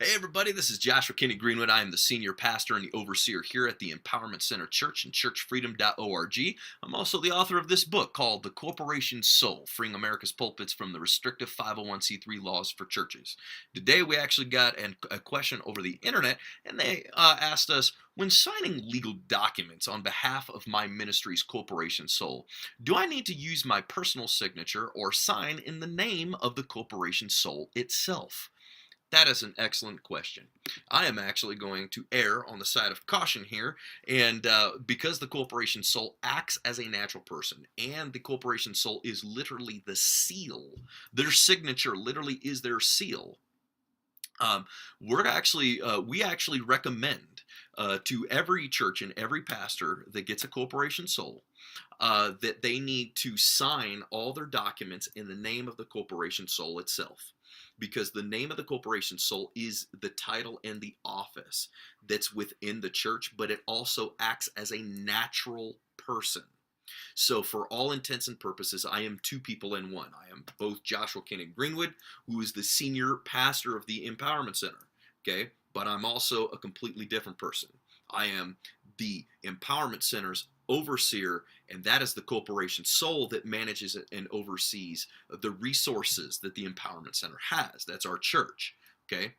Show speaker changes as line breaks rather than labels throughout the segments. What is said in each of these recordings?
Hey everybody, this is Joshua Kenny Greenwood. I am the senior pastor and the overseer here at the Empowerment Center Church and churchfreedom.org. I'm also the author of this book called The Corporation Soul, Freeing America's Pulpits from the Restrictive 501c3 Laws for Churches. Today we actually got a question over the internet, and they asked us, when signing legal documents on behalf of my ministry's Corporation Soul, do I need to use my personal signature or sign in the name of the Corporation Soul itself? That is an excellent question. I am actually going to err on the side of caution here, and because the corporation soul acts as a natural person, and the corporation soul is literally the seal, their signature literally is their seal. Um, we actually recommend to every church and every pastor that gets a corporation soul that they need to sign all their documents in the name of the corporation soul itself, because the name of the corporation soul is the title and the office that's within the church, but it also acts as a natural person. So, for all intents and purposes, I am two people in one. I am both Joshua Kenny Greenwood, who is the senior pastor of the Empowerment Center, okay? But I'm also a completely different person. I am the Empowerment Center's overseer, and that is the corporation soul that manages and oversees the resources that the Empowerment Center has. That's our church, okay?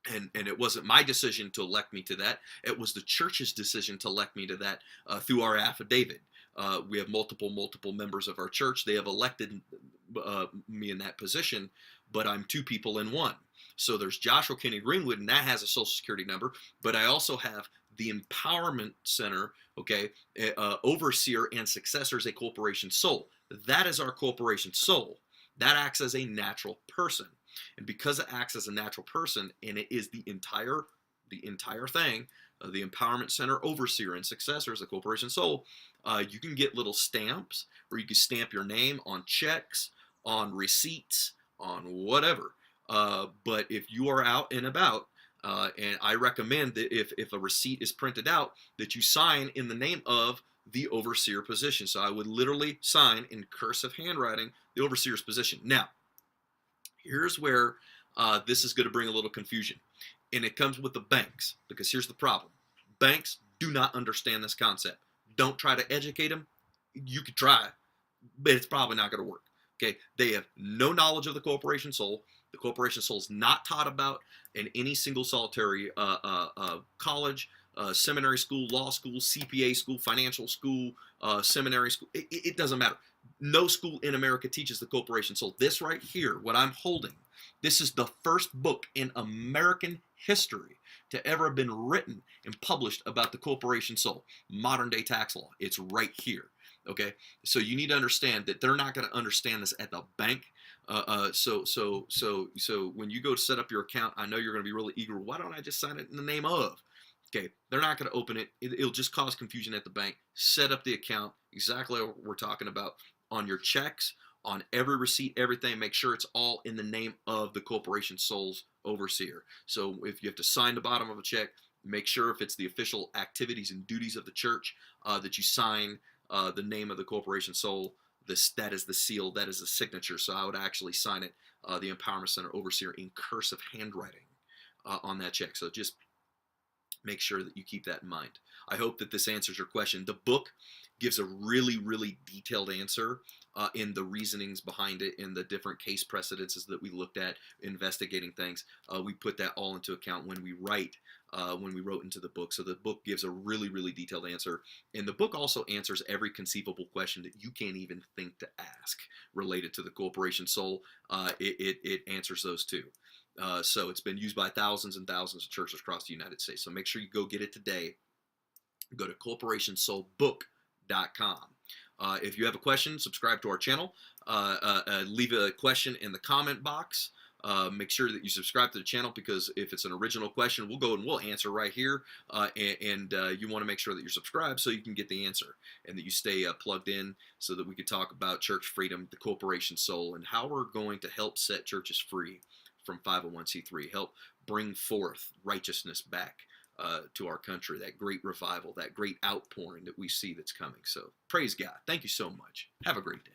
And it wasn't my decision to elect me to that. It was the church's decision to elect me to that through our affidavit. We have multiple members of our church. They have elected me in that position, but I'm two people in one. So there's Joshua Kenny Greenwood, and that has a social security number, but I also have the Empowerment Center, okay, overseer and successor is a corporation soul. That is our corporation soul. That acts as a natural person. And because it acts as a natural person, and it is the entire thing, the Empowerment Center overseer and successor is the corporation soul, you can get little stamps, or you can stamp your name on checks, on receipts, on whatever. But if you are out and about, and I recommend that if a receipt is printed out, that you sign in the name of the overseer position. So I would literally sign in cursive handwriting the overseer's position. Now, here's where this is going to bring a little confusion. And it comes with the banks, because here's the problem. Banks do not understand this concept. Don't try to educate them. You could try, but it's probably not going to work. Okay, they have no knowledge of the corporation soul. The corporation soul is not taught about in any single solitary college, seminary school, law school, CPA school, financial school, seminary school. It doesn't matter. No school in America teaches the corporation soul. This right here, what I'm holding, this is the first book in American history to ever have been written and published about the corporation soul, modern day tax law. It's right here. Okay, so you need to understand that they're not going to understand this at the bank. So when you go to set up your account, I know you're going to be really eager. Why don't I just sign it in the name of? Okay, they're not going to open it. It'll just cause confusion at the bank. Set up the account exactly what we're talking about on your checks, on every receipt, everything. Make sure it's all in the name of the corporation soul's overseer. So if you have to sign the bottom of a check, make sure if it's the official activities and duties of the church that you sign the name of the corporation soul. That is the seal, that is the signature. So I would actually sign it, the Empowerment Center overseer, in cursive handwriting on that check. So just make sure that you keep that in mind. I hope that this answers your question. The book gives a really detailed answer in the reasonings behind it, in the different case precedences that we looked at investigating things. We put that all into account when we wrote into the book. So the book gives a really detailed answer. And the book also answers every conceivable question that you can't even think to ask related to the corporation soul. It answers those too. So it's been used by thousands and thousands of churches across the United States. So make sure you go get it today. Go to corporationsoulbook.com. If you have a question, subscribe to our channel. Leave a question in the comment box. Make sure that you subscribe to the channel, because if it's an original question, we'll go and we'll answer right here. And you want to make sure that you're subscribed so you can get the answer, and that you stay plugged in, so that we could talk about church freedom, the corporation soul, and how we're going to help set churches free from 501c3, help bring forth righteousness back to our country, that great revival, that great outpouring that we see that's coming. So praise God. Thank you so much. Have a great day.